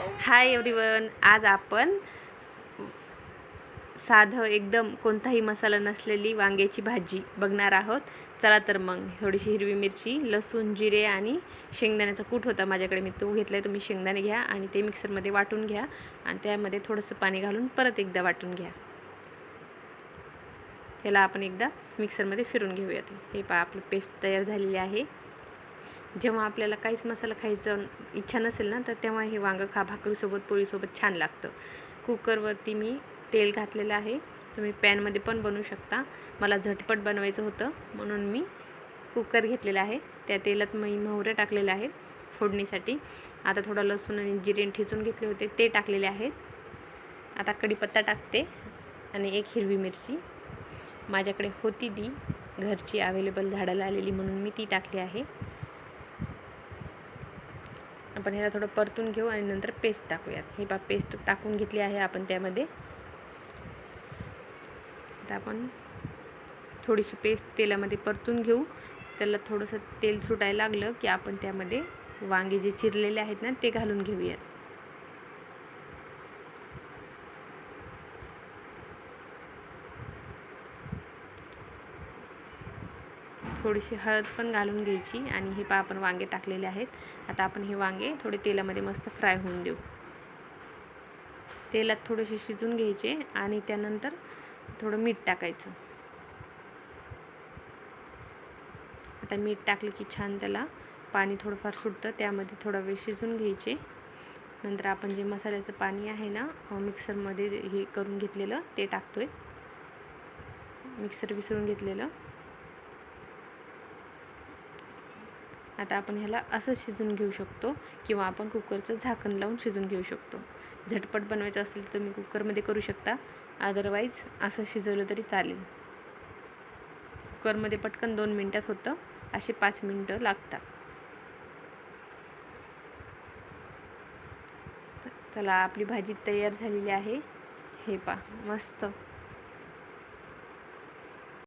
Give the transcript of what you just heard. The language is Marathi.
हाय एव्हरीवन, आज आपण साधं एकदम कोणताही मसाला नसलेली वांग्याची भाजी बघणार आहोत। चला तर मग थोडीशी हिरवी मिरची, लसूण, जिरे आणि शेंगदाण्याचा कूट होता माझ्याकडे, मी तो घेतलाय। तुम्ही शेंगदाणे घ्या आणि ते मिक्सरमध्ये वाटून घ्या आणि त्यामध्ये थोडंसं पाणी घालून परत एकदा वाटून घ्या। याला आपण एकदा मिक्सरमध्ये फिरून घेऊयात। हे पहा, आपली पेस्ट तयार झालेली आहे। जेव्हा आपल्याला काहीच मसाला खायचा इच्छा नसेल ना, तर तेव्हा हे वांगं खा, भाकरीसोबत पोळीसोबत छान लागतं। कुकरवरती मी तेल घातलेलं आहे, तुम्ही पॅनमध्ये पण बनवू शकता। मला झटपट बनवायचं होतं म्हणून मी कुकर घेतलेला आहे। त्या तेलात मी मोहरे टाकलेले आहेत फोडणीसाठी। आता थोडा लसूण आणि जिरे ठेचून घेतले होते ते टाकलेले आहेत। आता कढीपत्ता टाकते आणि एक हिरवी मिरची, माझ्याकडे होती ती घरची अवेलेबल झाडाला आलेली म्हणून मी ती टाकली आहे। आपण ह्याला थोडं परतून घेऊ आणि नंतर पेस्ट टाकूयात। हे पहा, पेस्ट टाकून घेतली आहे आपण त्यामध्ये। आता आपण थोडीशी पेस्ट तेलामध्ये परतून घेऊ। त्याला थोडंसं तेल सुटायला लागलं की आपण त्यामध्ये वांगे जे चिरलेले आहेत ना ते घालून घेऊयात। थोडीशी हळद पण घालून घ्यायची आणि हे पहा, आपण वांगे टाकलेले आहेत। आता आपण हे वांगे थोडे तेलामध्ये मस्त फ्राय होऊन देऊ। तेलात थोडेसे शिजून घ्यायचे आणि त्यानंतर थोडं मीठ टाकायचं। आता मीठ टाकलं की छान त्याला पाणी थोडंफार सुटतं, त्यामध्ये थोडा वेळ शिजून घ्यायचे। नंतर आपण जे मसाल्याचं पाणी आहे ना मिक्सरमध्ये हे करून घेतलेलं ते टाकतोय, मिक्सर विसळून घेतलेलं। आता आपण ह्याला असं शिजून घेऊ शकतो किंवा आपण कुकरचं झाकण लावून शिजून घेऊ शकतो। झटपट बनवायचं असेल तर तुम्ही कुकरमध्ये करू शकता, अदरवाईज असं शिजवलं तरी चालेल। कुकरमध्ये पटकन 2 मिनिटात होतं, असे 5 मिनिटं लागतात। चला, आपली भाजी तयार झालेली आहे। हे पहा, मस्त